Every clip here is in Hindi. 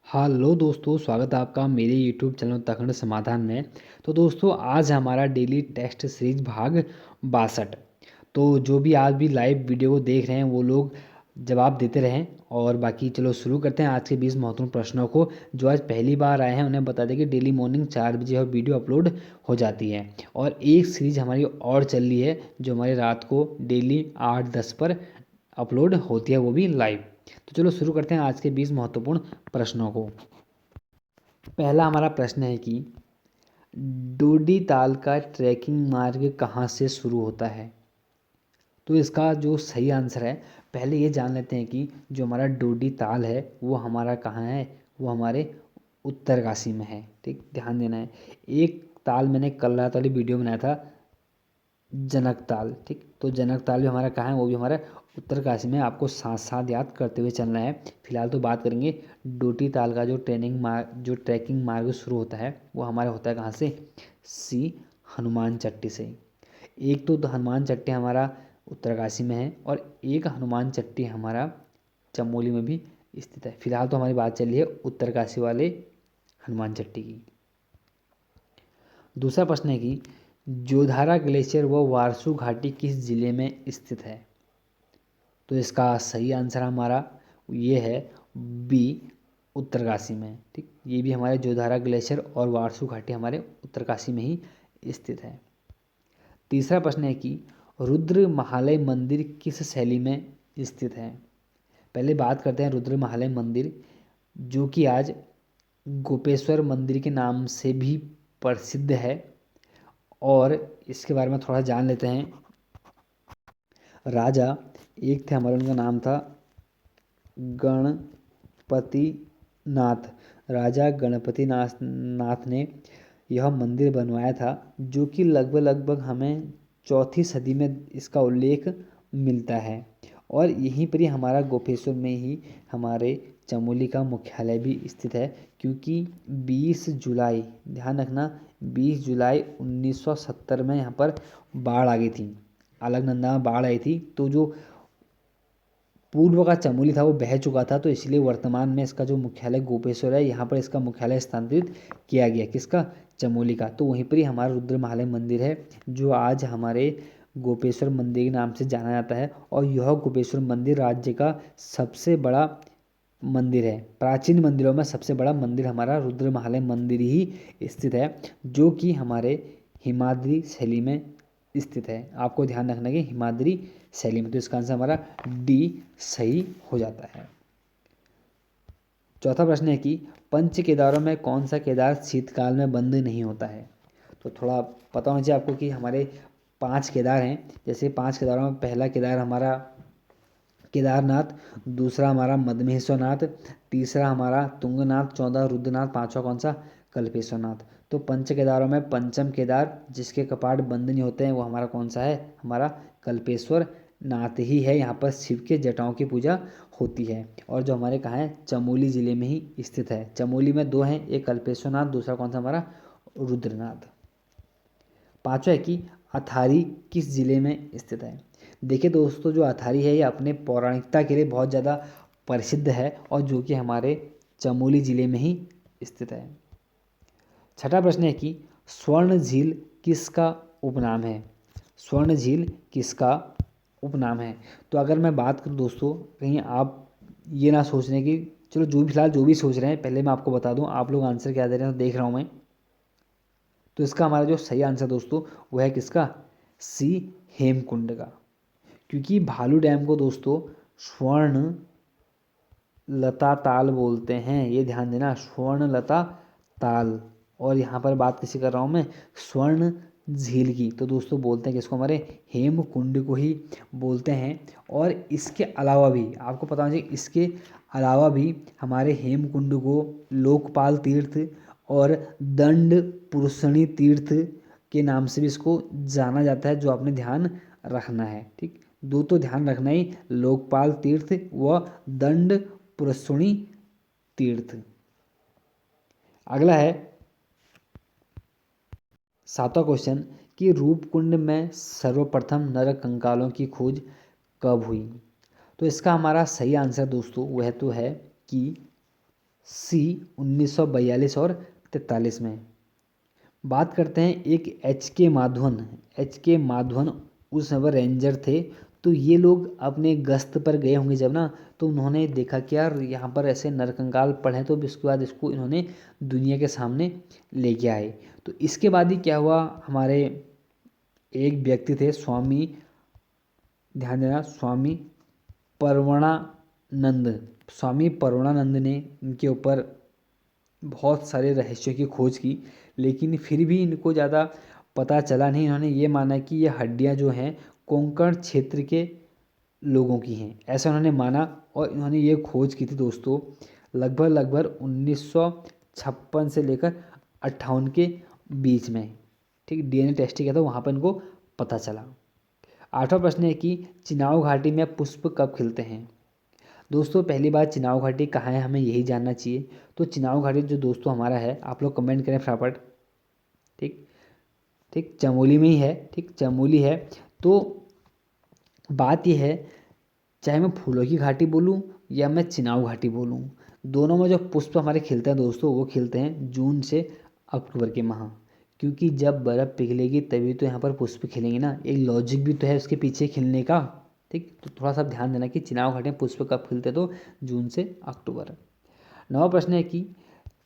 हेलो दोस्तों, स्वागत है आपका मेरे यूट्यूब चैनल उत्तराखंड समाधान में। तो दोस्तों, आज हमारा डेली टेस्ट सीरीज भाग 62। तो जो भी आज भी लाइव वीडियो को देख रहे हैं वो लोग जवाब देते रहें। और बाकी चलो शुरू करते हैं आज के 20 महत्वपूर्ण प्रश्नों को। जो आज पहली बार आए हैं उन्हें बता दें कि डेली मॉर्निंग 4 बजे और वीडियो अपलोड हो जाती है। और एक सीरीज हमारी और चल रही है जो हमारी रात को डेली 8-10 पर अपलोड होती है, वो भी लाइव। तो चलो शुरू करते हैं आज के 20 महत्वपूर्ण प्रश्नों को। पहला हमारा प्रश्न है कि डोडी ताल का ट्रैकिंग मार्ग कहाँ से शुरू होता है। तो इसका जो सही आंसर है, पहले ये जान लेते हैं कि जो हमारा डोडी ताल है वो हमारा कहाँ है। वो हमारे उत्तरकाशी में है। ठीक, ध्यान देना है। एक ताल मैंने कल रात वाली वीडियो बनाया था, जनक ताल। ठीक, तो जनक ताल भी हमारा कहाँ है, वो भी हमारा उत्तरकाशी में। आपको साथ साथ याद करते हुए चलना है। फिलहाल तो बात करेंगे डोटी ताल का जो ट्रैकिंग मार्ग शुरू होता है वो हमारा होता है कहाँ से, सी हनुमान चट्टी से। एक तो हनुमान चट्टी हमारा उत्तरकाशी में है और एक हनुमान चट्टी हमारा चमोली में भी स्थित है। फिलहाल तो हमारी बात चल रही है उत्तरकाशी वाले हनुमान चट्टी की। दूसरा प्रश्न है कि जोधारा ग्लेशियर व वारसू घाटी किस जिले में स्थित है। तो इसका सही आंसर हमारा ये है बी, उत्तरकाशी में। ठीक, ये भी हमारे जोधारा ग्लेशियर और वारसू घाटी हमारे उत्तरकाशी में ही स्थित है। तीसरा प्रश्न है कि रुद्र महालय मंदिर किस शैली में स्थित है। पहले बात करते हैं रुद्र महालय मंदिर, जो कि आज गोपेश्वर मंदिर के नाम से भी प्रसिद्ध है। और इसके बारे में थोड़ा जान लेते हैं। राजा एक थे हमारे, उनका नाम था गणपति नाथ। राजा गणपति नाथ ने यह मंदिर बनवाया था, जो कि लगभग लगभग हमें चौथी सदी में इसका उल्लेख मिलता है। और यहीं पर ही हमारा गोपेश्वर में ही हमारे चमोली का मुख्यालय भी स्थित है। क्योंकि 20 जुलाई, ध्यान रखना, 20 जुलाई 1970 में यहाँ पर बाढ़ आ गई थी। अलकनंदा में बाढ़ आई थी, तो जो पूर्व का चमोली था वो बह चुका था। तो इसलिए वर्तमान में इसका जो मुख्यालय गोपेश्वर है, यहाँ पर इसका मुख्यालय स्थानांतरित किया गया, किसका, चमोली का। तो वहीं पर ही हमारा रुद्र महालय मंदिर है, जो आज हमारे गोपेश्वर मंदिर के नाम से जाना जाता है। और यह गोपेश्वर मंदिर राज्य का सबसे बड़ा मंदिर है। प्राचीन मंदिरों में सबसे बड़ा मंदिर हमारा रुद्र महालय मंदिर ही स्थित है, जो कि हमारे हिमाद्री शैली में स्थित है। आपको ध्यान रखना कि हिमाद्री शैली में। तो इसका आंसर हमारा डी सही हो जाता है। चौथा प्रश्न है कि पंच केदारों में कौन सा केदार शीतकाल में बंद नहीं होता है। तो थोड़ा पता होना चाहिए आपको कि हमारे 5 केदार हैं। जैसे 5 केदारों में पहला केदार हमारा केदारनाथ, दूसरा हमारा मदमहेश्वरनाथ, तीसरा हमारा तुंगनाथ, चौथा रुद्रनाथ, पांचवा कौन सा, कल्पेश्वरनाथ। तो पंच केदारों में पंचम केदार जिसके कपाट बंद नहीं होते हैं वो हमारा कौन सा है, हमारा कल्पेश्वर नाथ ही है। यहाँ पर शिव के जटाओं की पूजा होती है। और जो हमारे कहाँ है, चमोली जिले में ही स्थित है। चमोली में 2 हैं, एक कल्पेश्वरनाथ, दूसरा कौन सा हमारा, रुद्रनाथ। पांचवा है कि अथारी किस जिले में स्थित है। देखिए दोस्तों, जो अथारी है ये अपने पौराणिकता के लिए बहुत ज़्यादा प्रसिद्ध है और जो कि हमारे चमोली जिले में ही स्थित है। छठा प्रश्न है कि स्वर्ण झील किसका उपनाम है। स्वर्ण झील किसका उपनाम है। तो अगर मैं बात करूं दोस्तों, कहीं आप ये ना सोच रहे कि चलो जो भी फिलहाल जो भी सोच रहे हैं, पहले मैं आपको बता दूं, आप लोग आंसर क्या दे रहे हैं तो देख रहा हूं मैं। तो इसका हमारा जो सही आंसर दोस्तों वो है किसका, सी, हेमकुंड का। क्योंकि भालू डैम को दोस्तों स्वर्ण लता ताल बोलते हैं, ये ध्यान देना, स्वर्ण लता ताल। और यहाँ पर बात किसी कर रहा हूँ मैं, स्वर्ण झील की। तो दोस्तों बोलते हैं किसको, हमारे हेमकुंड को ही बोलते हैं। और इसके अलावा भी आपको पता होना चाहिए, इसके अलावा भी हमारे हेमकुंड को लोकपाल तीर्थ और दंड पुरुषणी तीर्थ के नाम से भी इसको जाना जाता है, जो आपने ध्यान रखना है। ठीक, दो तो ध्यान रखना ही, लोकपाल तीर्थ व दंड पुरुषणी तीर्थ। अगला है 7वां क्वेश्चन कि रूपकुंड में सर्वप्रथम नर कंकालों की खोज कब हुई। तो इसका हमारा सही आंसर दोस्तों वह तो है कि सी 1942 और 43 में। बात करते हैं एक एच के माधवन उस समय रेंजर थे। तो ये लोग अपने गश्त पर गए होंगे जब ना, तो उन्होंने देखा कि यार यहाँ पर ऐसे नरकंकाल पड़े हैं, तो इसके बाद इसको इन्होंने दुनिया के सामने लेके आए। तो इसके बाद ही क्या हुआ, हमारे एक व्यक्ति थे स्वामी, ध्यान देना, परवणानंद स्वामी परवणानंद ने इनके ऊपर बहुत सारे रहस्यों की खोज की, लेकिन फिर भी इनको ज़्यादा पता चला नहीं। इन्होंने ये माना कि ये हड्डियाँ जो हैं कोंकण क्षेत्र के लोगों की हैं, ऐसा उन्होंने माना। और इन्होंने ये खोज की थी दोस्तों लगभग 1956 से लेकर 58 के बीच में, ठीक। डीएनए टेस्ट किया था, वहाँ पर इनको पता चला। आठवां प्रश्न है कि चिनाव घाटी में पुष्प कब खिलते हैं। दोस्तों पहली बात, चिनाव घाटी कहाँ है हमें यही जानना चाहिए। तो चिनाव घाटी जो दोस्तों हमारा है, आप लोग कमेंट करें फटाफट, ठीक ठीक, चमोली में ही है, ठीक, चमोली है। तो बात यह है, चाहे मैं फूलों की घाटी बोलूँ या मैं चिनाव घाटी बोलूँ, दोनों में जो पुष्प हमारे खिलते हैं दोस्तों, वो खिलते हैं जून से अक्टूबर के माह। क्योंकि जब बर्फ़ पिघलेगी तभी तो यहाँ पर पुष्प खिलेंगे ना, एक लॉजिक भी तो है उसके पीछे खिलने का, ठीक। तो थोड़ा सा ध्यान देना कि चिनाव घाटी में पुष्प कब खिलते, तो जून से अक्टूबर। नवा प्रश्न है कि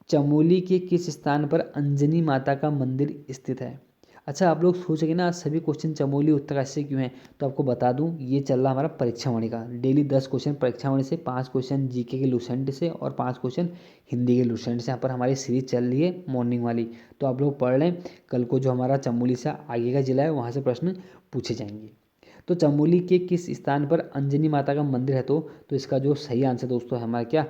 चमोली के किस स्थान पर अंजनी माता का मंदिर स्थित है। अच्छा, आप लोग सोचेंगे ना सभी क्वेश्चन चमोली उत्तरकाशी से क्यों हैं, तो आपको बता दूं, ये चल रहा हमारा परीक्षा वाणी का। डेली 10 क्वेश्चन परीक्षा वाणी से, 5 क्वेश्चन जीके के लूसेंट से और 5 क्वेश्चन हिंदी के लूसेंट से। यहाँ पर हमारी सीरीज चल रही है मॉर्निंग वाली, तो आप लोग पढ़ लें। कल को जो हमारा चमोली से आगे का जिला है वहाँ से प्रश्न पूछे जाएंगे। तो चमोली के किस स्थान पर अंजनी माता का मंदिर है, तो इसका जो सही आंसर दोस्तों है हमारा क्या,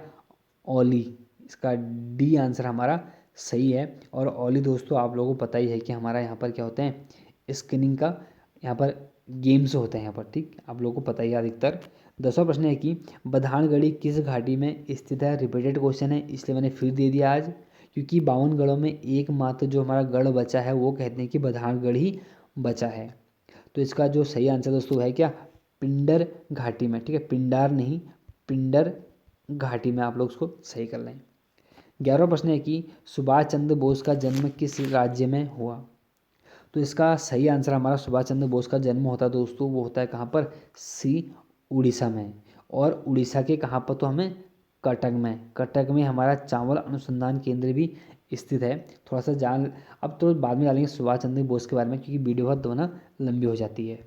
औली। इसका डी आंसर हमारा सही है। और ओली दोस्तों आप लोगों को पता ही है कि हमारा यहाँ पर क्या होते हैं, स्किनिंग का यहाँ पर गेम्स होते हैं यहाँ पर, ठीक, आप लोगों को पता ही है अधिकतर। 10वां प्रश्न है कि बधानगढ़ी किस घाटी में स्थित है। रिपीटेड क्वेश्चन है इसलिए मैंने फिर दे दिया आज, क्योंकि 52 गढ़ों में एकमात्र जो हमारा गढ़ बचा है वो कहते हैं कि बधानगढ़ ही बचा है। तो इसका जो सही आंसर दोस्तों है क्या, पिंडर घाटी में, ठीक है, पिंडार नहीं, पिंडर घाटी में। आप लोग उसको सही कर लें। 11वां प्रश्न है कि सुभाष चंद्र बोस का जन्म किस राज्य में हुआ। तो इसका सही आंसर हमारा सुभाष चंद्र बोस का जन्म होता है दोस्तों, वो होता है कहाँ पर, सी उड़ीसा में। और उड़ीसा के कहाँ पर, तो हमें कटक में हमारा चावल अनुसंधान केंद्र भी स्थित है। थोड़ा सा जान, अब तो बाद में डालेंगे सुभाष चंद्र बोस के बारे में, क्योंकि वीडियो बहुत ना लंबी हो जाती है।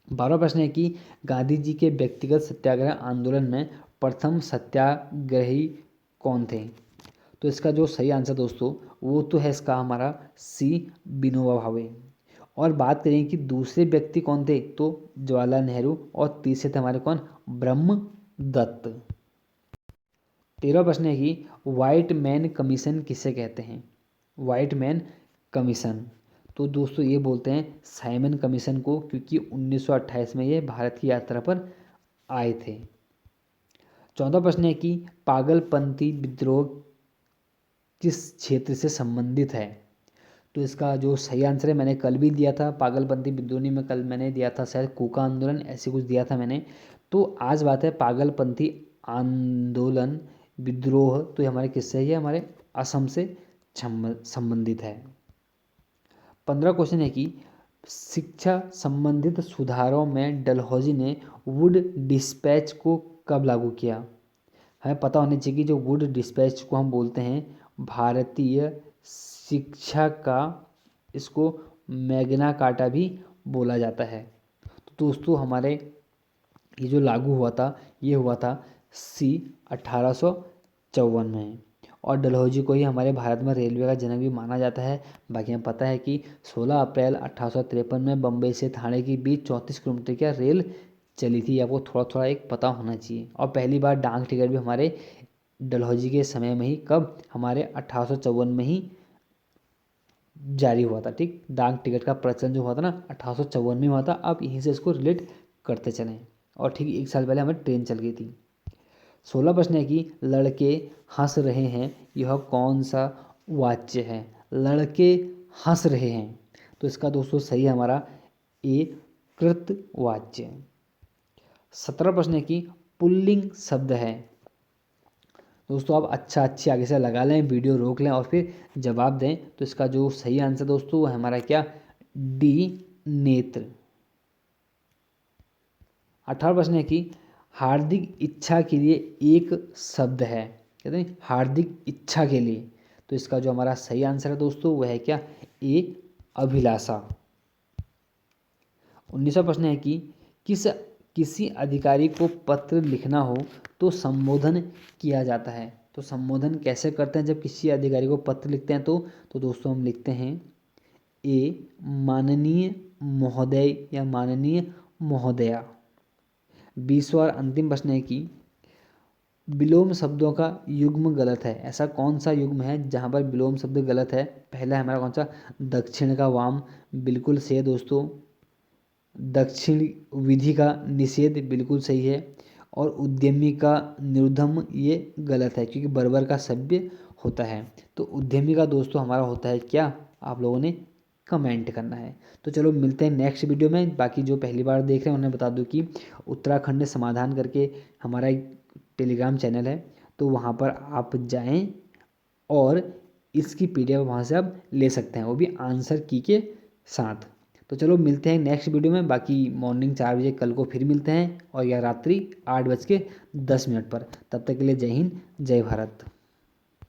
12वां प्रश्न है कि गांधी जी के व्यक्तिगत सत्याग्रह आंदोलन में प्रथम सत्याग्रही कौन थे। तो इसका जो सही आंसर दोस्तों वो तो है इसका हमारा सी विनोबा भावे। और बात करें कि दूसरे व्यक्ति कौन थे, तो जवाहरलाल नेहरू। और तीसरे थे हमारे कौन, ब्रह्म दत्त। 13वां प्रश्न है कि व्हाइट मैन कमीशन किसे कहते हैं। व्हाइट मैन कमीशन, तो दोस्तों ये बोलते हैं साइमन कमीशन को, क्योंकि 1928 में ये भारत की यात्रा पर आए थे। 14वां प्रश्न है कि पागलपंथी विद्रोह किस क्षेत्र से संबंधित है। तो इसका जो सही आंसर है मैंने कल भी दिया था, पागलपंथी विद्रोह में कल मैंने दिया था शायद कूका आंदोलन, ऐसे कुछ दिया था मैंने। तो आज बात है पागलपंथी आंदोलन विद्रोह, तो ये हमारे किससे है, ये हमारे असम से संबंधित है। 15 क्वेश्चन है कि शिक्षा संबंधित सुधारों में डलहौजी ने वुड डिस्पैच को कब लागू किया। हमें पता होना चाहिए कि जो वुड डिस्पैच को हम बोलते हैं भारतीय शिक्षा का, इसको मैग्ना कार्टा भी बोला जाता है। तो दोस्तों हमारे ये जो लागू हुआ था, ये हुआ था सी 1854 में। और डलहौजी को ही हमारे भारत में रेलवे का जनक भी माना जाता है। बाकी हमें पता है कि 16 अप्रैल 1853 में बम्बई से ठाणे के बीच 34 किलोमीटर की रेल चली थी। आपको थोड़ा थोड़ा एक पता होना चाहिए। और पहली बार डाक टिकट भी हमारे डलहौजी के समय में ही, कब, हमारे 1854 में ही जारी हुआ था, ठीक। डाक टिकट का प्रचलन जो हुआ था ना 1854 में हुआ था। अब यहीं से इसको रिलेट करते चलें। और ठीक 1 साल पहले हमें ट्रेन चल गई थी। 16 प्रश्न है कि लड़के हंस रहे हैं यह कौन सा वाच्य है। लड़के हंस रहे हैं, तो इसका दोस्तों सही है हमारा ए कृतवाच्य। 17 प्रश्न है कि पुल्लिंग शब्द है, दोस्तों आप अच्छी आगे से लगा लें, वीडियो रोक लें और फिर जवाब दें। तो इसका जो सही आंसर दोस्तों वो है हमारा क्या, डी, नेत्र। 18वां प्रश्न है कि हार्दिक इच्छा के लिए एक शब्द है, कहते हैं हार्दिक इच्छा के लिए। तो इसका जो हमारा सही आंसर है दोस्तों वह है क्या, ए, अभिलाषा। 19वां प्रश्न है कि किसी अधिकारी को पत्र लिखना हो तो संबोधन किया जाता है। तो संबोधन कैसे करते हैं जब किसी अधिकारी को पत्र लिखते हैं? तो दोस्तों हम लिखते हैं ए, माननीय महोदय या माननीय महोदया। 20वां और अंतिम प्रश्न है कि विलोम शब्दों का युग्म गलत है। ऐसा कौन सा युग्म है जहाँ पर विलोम शब्द गलत है? पहला है हमारा कौन सा, दक्षिण का वाम, बिल्कुल सही है दोस्तों। दक्षिण विधि का निषेध बिल्कुल सही है। और उद्यमी का निर्धम ये गलत है क्योंकि बर्बर का सभ्य होता है। तो उद्यमी का दोस्तों हमारा होता है क्या, आप लोगों ने कमेंट करना है। तो चलो मिलते हैं नेक्स्ट वीडियो में। बाकी जो पहली बार देख रहे हैं उन्हें बता दूं कि उत्तराखंड समाधान करके हमारा एक टेलीग्राम चैनल है, तो वहाँ पर आप जाएं और इसकी पीडीएफ वहाँ से आप ले सकते हैं, वो भी आंसर की के साथ। तो चलो मिलते हैं नेक्स्ट वीडियो में। बाकी मॉर्निंग 4 बजे कल को फिर मिलते हैं और या रात्रि 8:10 पर। तब तक के लिए जय हिंद, जय भारत।